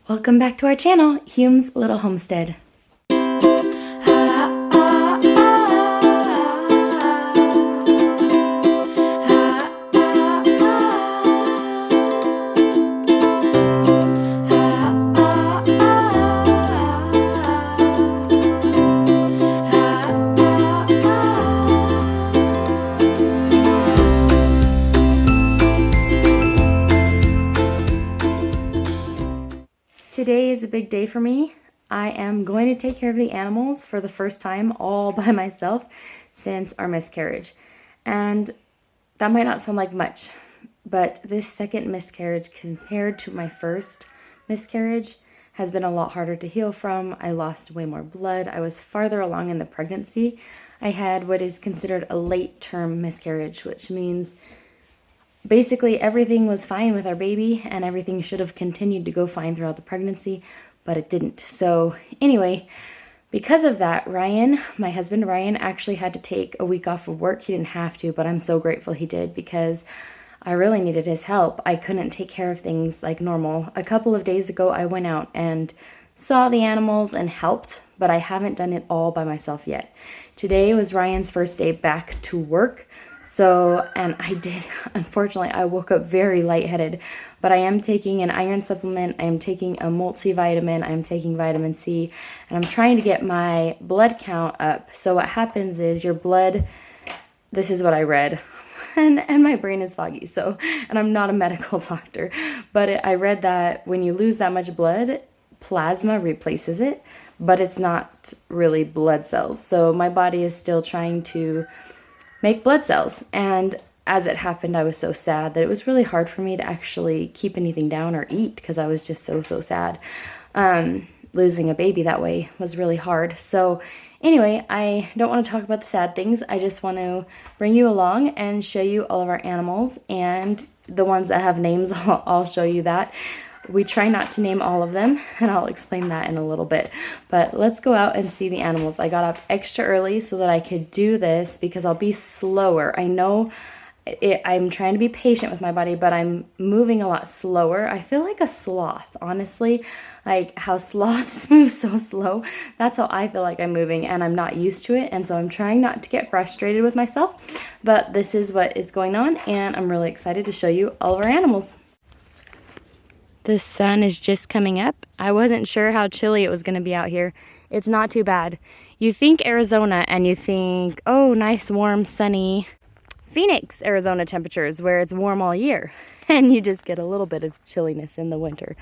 Welcome back to our channel, Hume's Little Homestead. Today is a big day for me. I am going to take care of the animals for the first time all by myself since our miscarriage. And that might not sound like much, but this second miscarriage compared to my first miscarriage has been a lot harder to heal from. I lost way more blood. I was farther along in the pregnancy. I had what is considered a late-term miscarriage, which means basically everything was fine with our baby and everything should have continued to go fine throughout the pregnancy, but it didn't. So anyway, because of that, Ryan, my husband Ryan, actually had to take a week off of work. He didn't have to, but I'm so grateful he did because I really needed his help. I couldn't take care of things like normal. A couple of days ago, I went out and saw the animals and helped, but I haven't done it all by myself yet. Today was Ryan's first day back to work. So, and unfortunately, I woke up very lightheaded, but I am taking an iron supplement, I am taking a multivitamin, I am taking vitamin C, and I'm trying to get my blood count up. So what happens is your blood, this is what I read, and my brain is foggy, so, and I'm not a medical doctor, but I read that when you lose that much blood, plasma replaces it, but it's not really blood cells. So my body is still trying to make blood cells. And as it happened, I was so sad that it was really hard for me to actually keep anything down or eat because I was just so sad. Losing a baby that way was really hard. So anyway, I don't want to talk about the sad things. I just want to bring you along and show you all of our animals, and the ones that have names, I'll show you that. We try not to name all of them, and I'll explain that in a little bit. But let's go out and see the animals. I got up extra early so that I could do this because I'll be slower. I know I'm trying to be patient with my body, but I'm moving a lot slower. I feel like a sloth, honestly. Like how sloths move so slow. That's how I feel like I'm moving, and I'm not used to it. And so I'm trying not to get frustrated with myself. But this is what is going on, and I'm really excited to show you all of our animals. The sun is just coming up. I wasn't sure how chilly it was going to be out here. It's not too bad. You think Arizona and you think, oh, nice, warm, sunny Phoenix, Arizona temperatures where it's warm all year. And you just get a little bit of chilliness in the winter.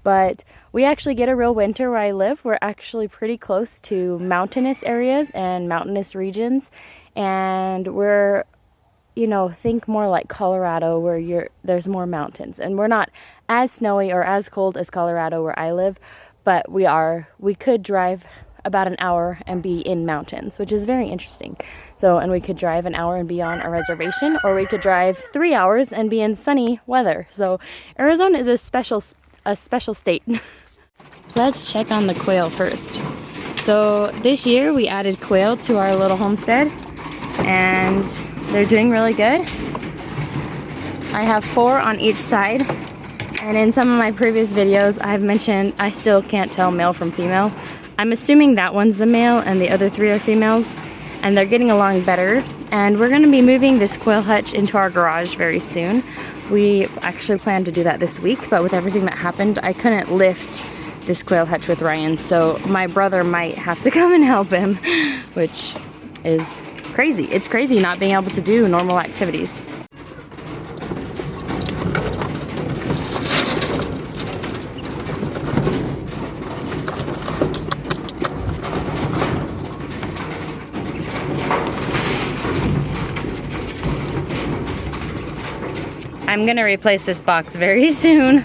But we actually get a real winter where I live. We're actually pretty close to mountainous areas and mountainous regions. And we're, think more like Colorado where there's more mountains. And we're not as snowy or as cold as Colorado where I live, but we could drive about an hour and be in mountains, which is very interesting. So, and we could drive an hour and be on a reservation, or we could drive 3 hours and be in sunny weather. So Arizona is a special state. Let's check on the quail first. So this year we added quail to our little homestead, and they're doing really good. I have 4 on each side. And in some of my previous videos, I've mentioned I still can't tell male from female. I'm assuming that one's the male and the other 3 are females, and they're getting along better. And we're going to be moving this quail hutch into our garage very soon. We actually planned to do that this week, but with everything that happened, I couldn't lift this quail hutch with Ryan, so my brother might have to come and help him, which is crazy. It's crazy not being able to do normal activities. I'm going to replace this box very soon.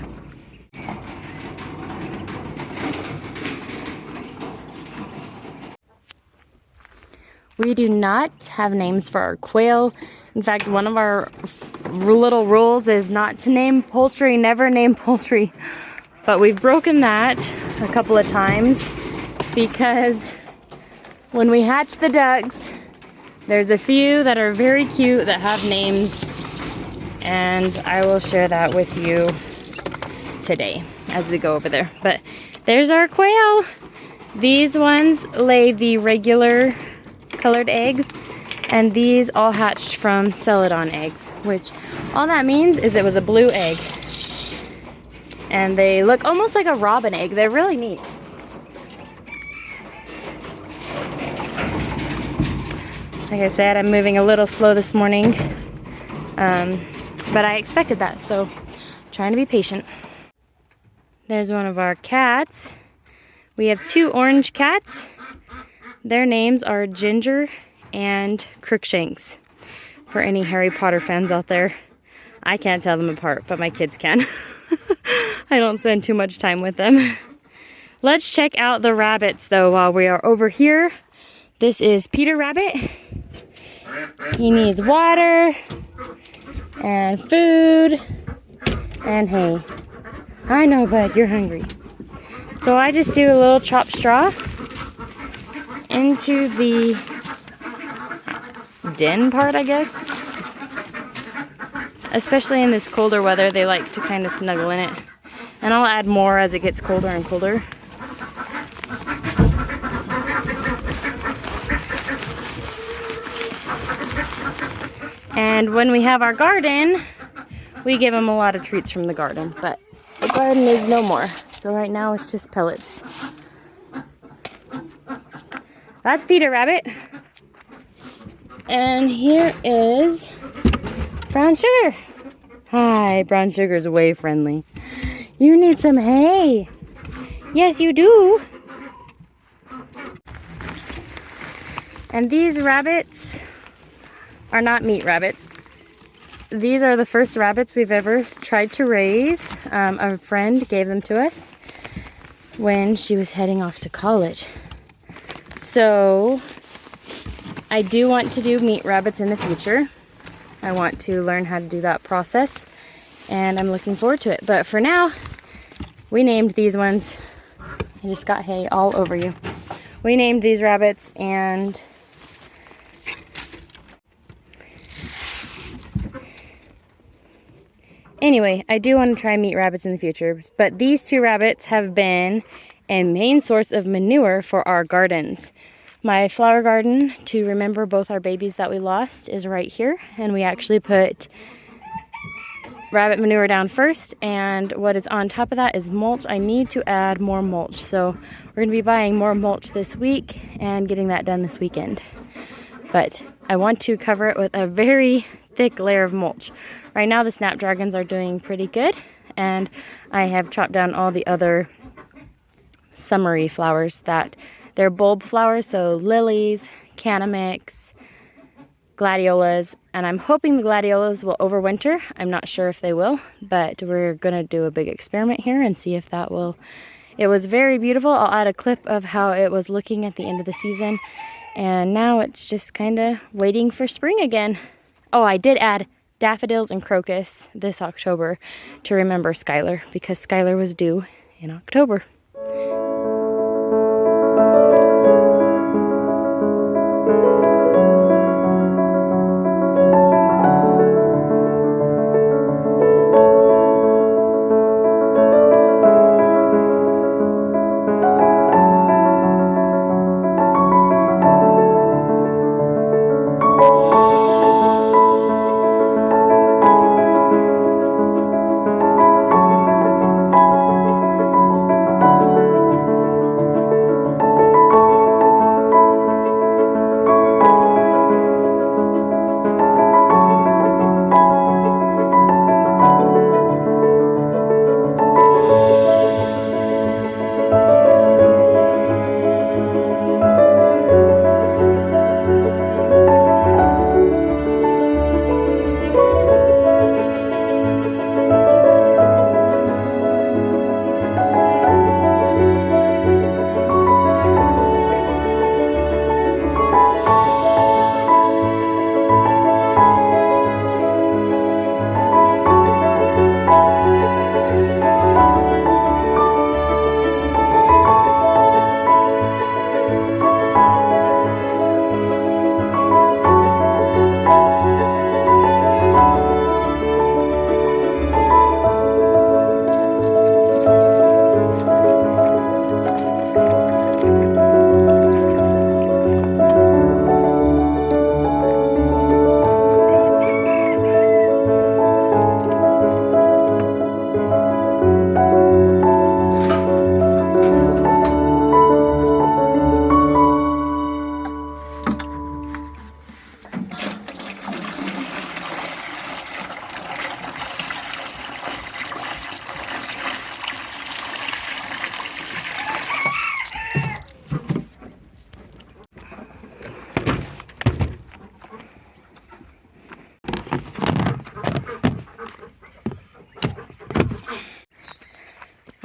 We do not have names for our quail. In fact, one of our little rules is not to name poultry, never name poultry. But we've broken that a couple of times because when we hatch the ducks, there's a few that are very cute that have names, and I will share that with you today. as we go over there. But there's our quail. These ones lay the regular colored eggs, and these all hatched from celadon eggs, which all that means is it was a blue egg. And they look almost like a robin egg. They're really neat. Like I said, I'm moving a little slow this morning, but I expected that, so I'm trying to be patient. There's one of our cats. We have 2 orange cats. Their names are Ginger and Crookshanks. For any Harry Potter fans out there, I can't tell them apart, but my kids can. I don't spend too much time with them. Let's check out the rabbits though while we are over here. This is Peter Rabbit. He needs water and food and hay. I know, bud, you're hungry. So I just do a little chopped straw into the den part, I guess. Especially in this colder weather, they like to kind of snuggle in it. And I'll add more as it gets colder and colder. And when we have our garden, we give them a lot of treats from the garden, but the garden is no more. So right now it's just pellets. That's Peter Rabbit. And here is Brown Sugar. Hi, Brown Sugar's way friendly. You need some hay. Yes, you do. And these rabbits are not meat rabbits. These are the first rabbits we've ever tried to raise. A friend gave them to us when she was heading off to college. So I do want to do meat rabbits in the future. I want to learn how to do that process, and I'm looking forward to it. But for now, we named these ones. I just got hay all over you. We named these rabbits, and anyway, I do want to try meat rabbits in the future, but these 2 rabbits have been a main source of manure for our gardens. My flower garden, to remember both our babies that we lost, is right here, and we actually put rabbit manure down first, and what is on top of that is mulch. I need to add more mulch, so we're going to be buying more mulch this week and getting that done this weekend. But I want to cover it with a very thick layer of mulch. Right now the snapdragons are doing pretty good, and I have chopped down all the other summery flowers that they're bulb flowers, so lilies, canamix, gladiolas, and I'm hoping the gladiolas will overwinter. I'm not sure if they will, but we're going to do a big experiment here and see if that will. It was very beautiful. I'll add a clip of how it was looking at the end of the season, and now it's just kind of waiting for spring again. Oh, I did add daffodils and crocus this October to remember Skylar, because Skylar was due in October.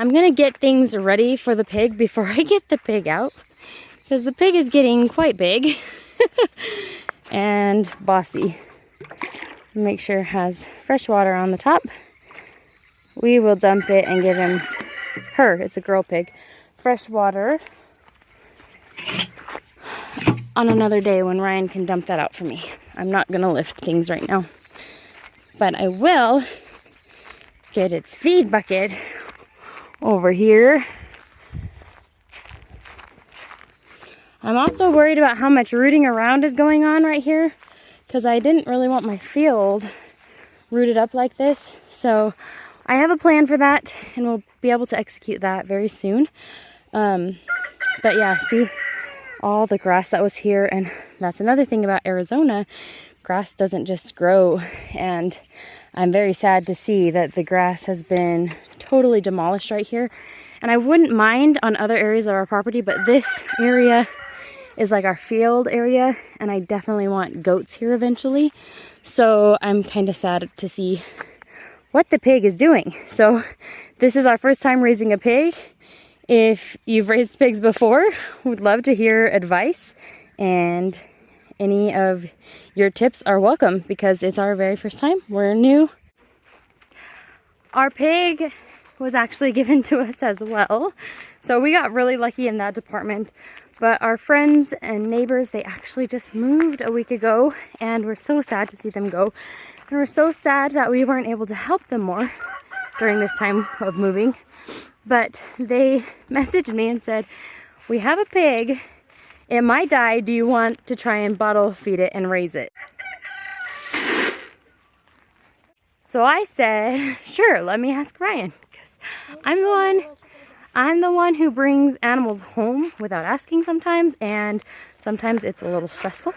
I'm gonna get things ready for the pig before I get the pig out, because the pig is getting quite big and bossy. Make sure it has fresh water on the top. We will dump it and give her, it's a girl pig, fresh water on another day when Ryan can dump that out for me. I'm not gonna lift things right now, but I will get its feed bucket over here. I'm also worried about how much rooting around is going on right here, because I didn't really want my field rooted up like this. So I have a plan for that, and we'll be able to execute that very soon. But yeah, see all the grass that was here, and that's another thing about Arizona. Grass doesn't just grow, and I'm very sad to see that the grass has been totally demolished right here. And I wouldn't mind on other areas of our property, but this area is like our field area, and I definitely want goats here eventually. So I'm kind of sad to see what the pig is doing. So this is our first time raising a pig. If you've raised pigs before, would love to hear advice, and any of your tips are welcome, because it's our very first time. We're new. Our pig was actually given to us as well, so we got really lucky in that department. But our friends and neighbors, they actually just moved a week ago, and we're so sad to see them go. And we're so sad that we weren't able to help them more during this time of moving. But they messaged me and said, "We have a pig. It might die. Do you want to try and bottle feed it and raise it?" So I said, "Sure, let me ask Ryan, because I'm the one who brings animals home without asking sometimes, and sometimes it's a little stressful."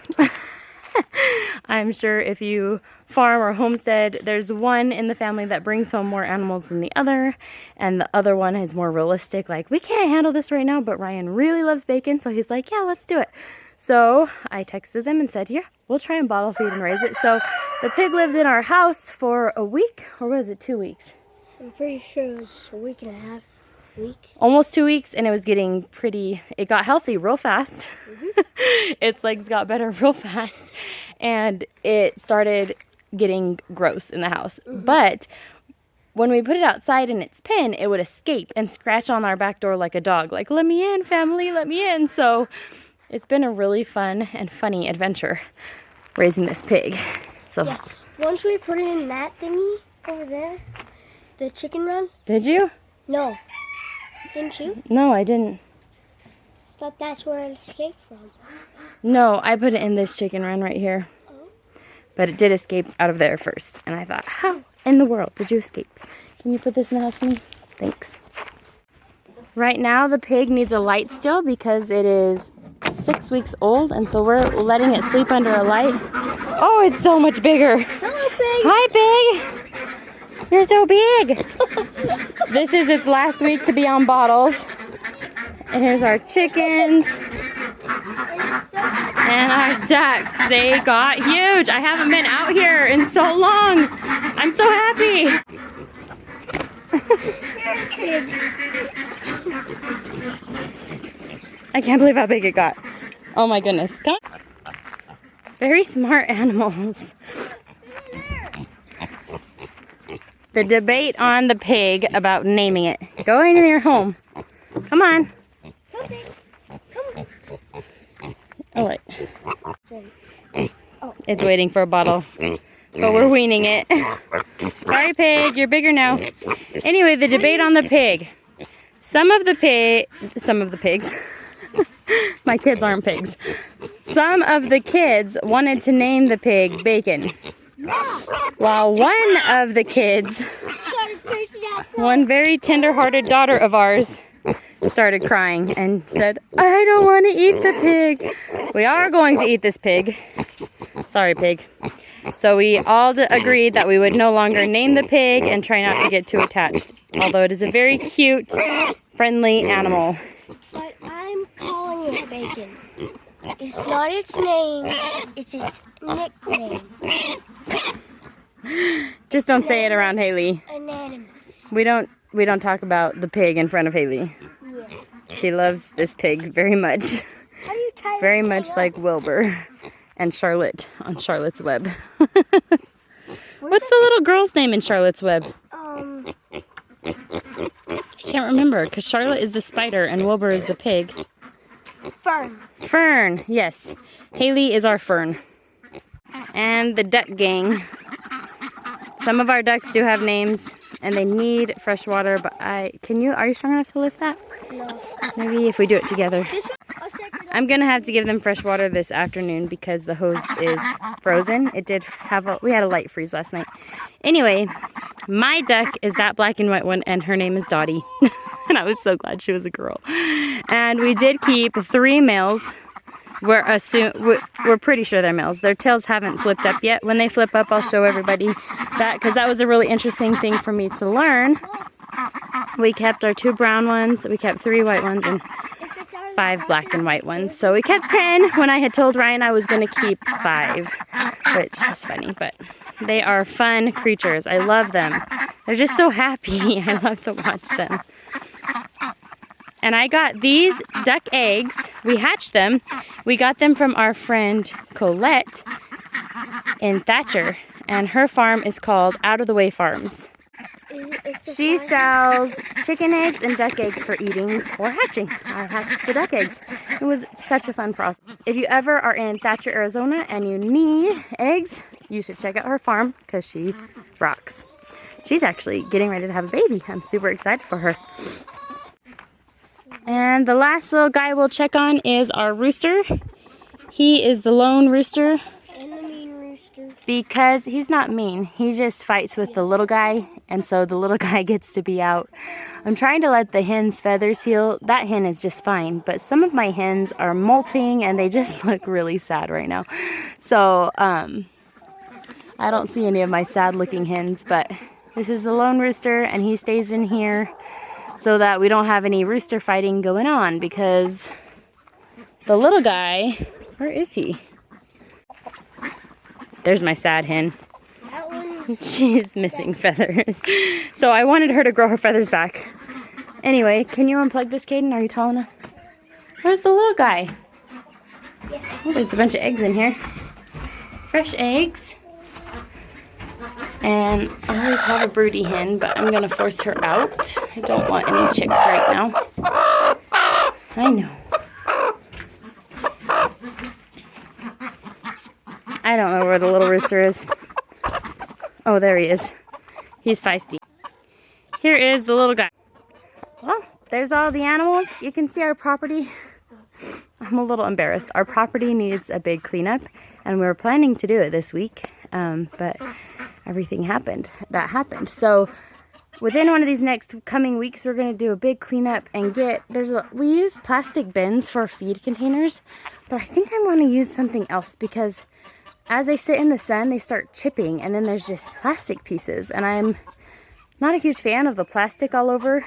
I'm sure if you farm or homestead, there's one in the family that brings home more animals than the other, and the other one is more realistic, like, we can't handle this right now, but Ryan really loves bacon, so he's like, yeah, let's do it. So I texted them and said, here, we'll try and bottle feed and raise it. So the pig lived in our house for a week, or was it 2 weeks? I'm pretty sure it was a week and a half. Almost 2 weeks, and it was getting it got healthy real fast. Its legs got better real fast, and it started getting gross in the house. But when we put it outside in its pen, it would escape and scratch on our back door like a dog, like, let me in, family, let me in. So it's been a really fun and funny adventure raising this pig. So yeah. Once we put it in that thingy over there, the chicken run. Did you? No. Didn't you? No, I didn't. Thought that's where it escaped from. No, I put it in this chicken run right here. Oh. But it did escape out of there first. And I thought, how in the world did you escape? Can you put this in the house for me? Thanks. Right now, the pig needs a light still because it is 6 weeks old. And so we're letting it sleep under a light. Oh, it's so much bigger. Hello, pig. Hi, pig. You're so big. This is its last week to be on bottles. And here's our chickens. And our ducks. They got huge. I haven't been out here in so long. I'm so happy. I can't believe how big it got. Oh my goodness. Very smart animals. The debate on the pig about naming it. Go into your home. Come on. Come. All right. It's waiting for a bottle, but we're weaning it. Sorry, pig. You're bigger now. Anyway, the debate on the pig. Some of the pigs. My kids aren't pigs. Some of the kids wanted to name the pig Bacon. While one of the kids, one very tender-hearted daughter of ours, started crying and said, I don't want to eat the pig. We are going to eat this pig. Sorry, pig. So we all agreed that we would no longer name the pig and try not to get too attached. Although it is a very cute, friendly animal. But I'm calling it Bacon. It's not its name, it's its nickname. Just don't say it around Haley. Anonymous. We don't we don't talk about the pig in front of Haley. Yes. She loves this pig very much. How do you tie Very this much thing like up? Wilbur and Charlotte on Charlotte's Web. What's the little girl's name in Charlotte's Web? Um, I can't remember because Charlotte is the spider and Wilbur is the pig. Fern. Fern, yes. Haley is our fern. And the duck gang. Some of our ducks do have names and they need fresh water, but are you strong enough to lift that? No. Maybe if we do it together. This one, I'll check it out. I'm gonna have to give them fresh water this afternoon because the hose is frozen. We had a light freeze last night. Anyway, my duck is that black and white one and her name is Dottie. And I was so glad she was a girl. And we did keep 3 males. We're pretty sure they're males. Their tails haven't flipped up yet. When they flip up, I'll show everybody that because that was a really interesting thing for me to learn. We kept our 2 brown ones, we kept 3 white ones, and 5 black and white ones. So we kept 10 when I had told Ryan I was going to keep 5, which is funny, but they are fun creatures. I love them. They're just so happy. I love to watch them. And I got these duck eggs. We hatched them. We got them from our friend Colette in Thatcher, and her farm is called Out of the Way Farms. She sells chicken eggs and duck eggs for eating or hatching. I hatched the duck eggs. It was such a fun process. If you ever are in Thatcher, Arizona and you need eggs, you should check out her farm because she rocks. She's actually getting ready to have a baby. I'm super excited for her. And the last little guy we'll check on is our rooster. He is the lone rooster. And the mean rooster. Because he's not mean. He just fights with the little guy, and so the little guy gets to be out. I'm trying to let the hen's feathers heal. That hen is just fine, but some of my hens are molting and they just look really sad right now. So, I don't see any of my sad looking hens, but this is the lone rooster and he stays in here so that we don't have any rooster fighting going on because the little guy, where is he? There's my sad hen. That one's... She's missing feathers. So I wanted her to grow her feathers back. Anyway, can you unplug this, Kaden? Are you tall enough? Where's the little guy? Yes. Oh, there's a bunch of eggs in here. Fresh eggs. And I always have a broody hen, but I'm going to force her out. I don't want any chicks right now. I know. I don't know where the little rooster is. Oh, there he is. He's feisty. Here is the little guy. Well, there's all the animals. You can see our property. I'm a little embarrassed. Our property needs a big cleanup, and we were planning to do it this week, but everything happened. That happened. So within one of these next coming weeks, we're going to do a big cleanup and we use plastic bins for feed containers, but I think I want to use something else because as they sit in the sun, they start chipping, and then there's just plastic pieces, and I'm not a huge fan of the plastic all over.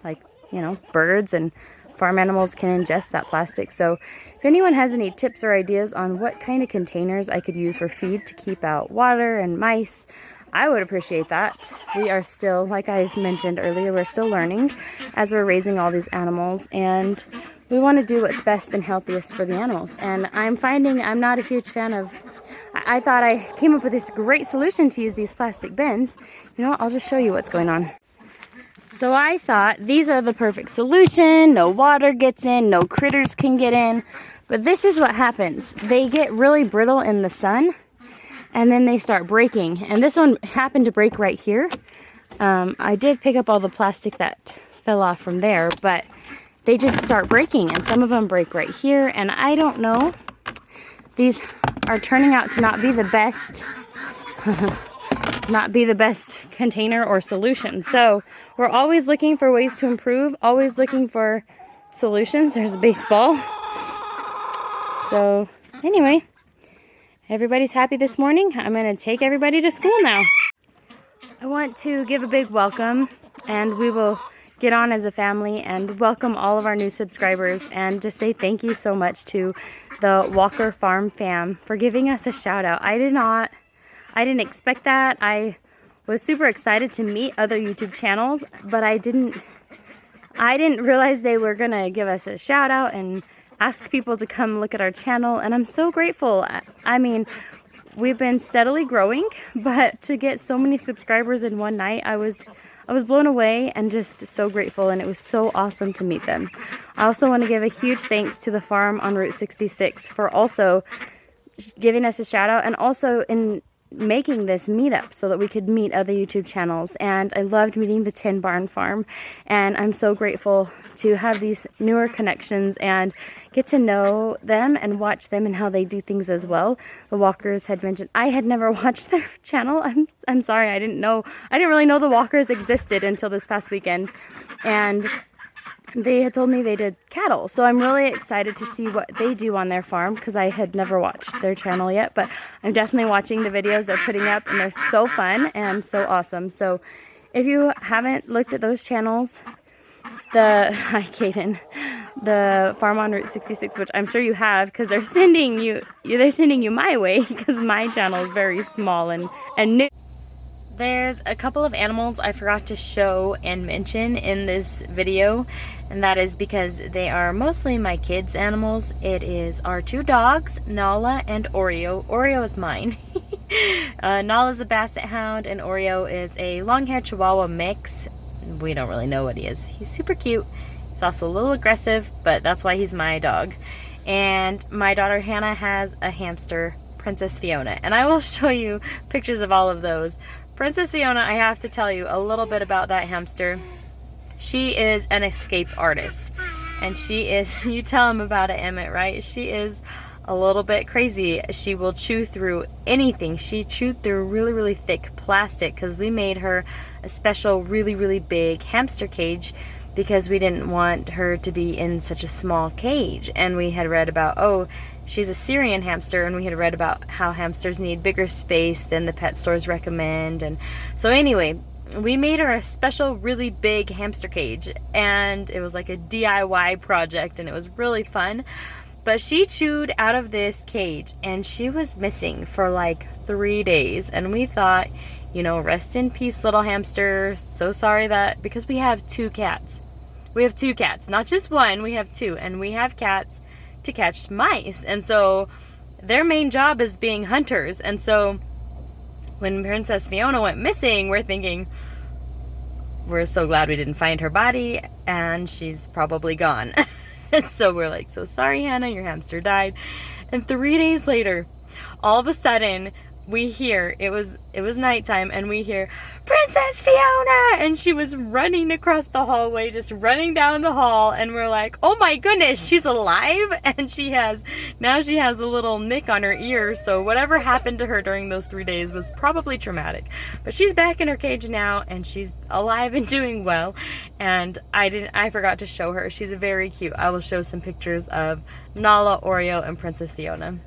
Like, you know, birds and farm animals can ingest that plastic. So if anyone has any tips or ideas on what kind of containers I could use for feed to keep out water and mice, I would appreciate that. We are still, like I mentioned earlier, we're still learning as we're raising all these animals, and we want to do what's best and healthiest for the animals. And I'm finding I'm not a huge fan of... I thought I came up with this great solution to use these plastic bins. You know what? I'll just show you what's going on. So I thought these are the perfect solution. No water gets in, no critters can get in. But this is what happens. They get really brittle in the sun, and then they start breaking. And this one happened to break right here. I did pick up all the plastic that fell off from there, but they just start breaking, and some of them break right here. And I don't know. These are turning out to not be the best container or solution. So we're always looking for ways to improve, always looking for solutions. There's a baseball. So anyway, everybody's happy this morning. I'm going to take everybody to school now. I want to give a big welcome, and we will get on as a family and welcome all of our new subscribers and just say thank you so much to the Walker Farm fam for giving us a shout out. I didn't expect that. I was super excited to meet other YouTube channels, but I didn't realize they were gonna give us a shout out and ask people to come look at our channel, and I'm so grateful. I mean, we've been steadily growing, but to get so many subscribers in one night, I was blown away and just so grateful, and it was so awesome to meet them. I also want to give a huge thanks to the farm on Route 66 for also giving us a shout out, and also in making this meetup so that we could meet other YouTube channels. And I loved meeting the Tin Barn Farm, and I'm so grateful to have these newer connections and get to know them and watch them and how they do things as well. The Walkers had mentioned, I had never watched their channel. I'm sorry, I didn't really know the Walkers existed until this past weekend, and they had told me they did cattle. So I'm really excited to see what they do on their farm, because I had never watched their channel yet, but I'm definitely watching the videos they're putting up, and they're so fun and so awesome. So if you haven't looked at those channels, hi Kaden, the farm on Route 66, which I'm sure you have, because they're sending you my way, because my channel is very small and new. There's a couple of animals I forgot to show and mention in this video, and that is because they are mostly my kids' animals. It is our two dogs, Nala and Oreo. Oreo is mine. Nala's a basset hound, and Oreo is a long-haired Chihuahua mix. We don't really know what he is. He's super cute. He's also a little aggressive, but that's why he's my dog. And my daughter Hannah has a hamster, Princess Fiona, and I will show you pictures of all of those. Princess Fiona, I have to tell you a little bit about that hamster. She is an escape artist, and she is, you tell him about it, Emmett, right? She is a little bit crazy. She will chew through anything. She chewed through really, really thick plastic, because we made her a special really, really big hamster cage, because we didn't want her to be in such a small cage. And we had read about, oh, she's a Syrian hamster, and we had read about how hamsters need bigger space than the pet stores recommend. And so anyway, we made her a special really big hamster cage, and it was like a DIY project, and it was really fun. But she chewed out of this cage, and she was missing for like 3 days, and we thought, you know, rest in peace, little hamster. So sorry that, because we have two cats. We have two cats, not just one, we have two, and we have cats to catch mice, and so their main job is being hunters. And so when Princess Fiona went missing, we're thinking, we're so glad we didn't find her body, and she's probably gone. And so we're like, so sorry Hannah, your hamster died. And 3 days later, all of a sudden we hear, it was nighttime, and we hear, Princess Fiona! And she was running across the hallway, just running down the hall, and we're like, oh my goodness, she's alive! And now she has a little nick on her ear, so whatever happened to her during those 3 days was probably traumatic. But she's back in her cage now, and she's alive and doing well, and I forgot to show her. She's very cute. I will show some pictures of Nala, Oreo, and Princess Fiona.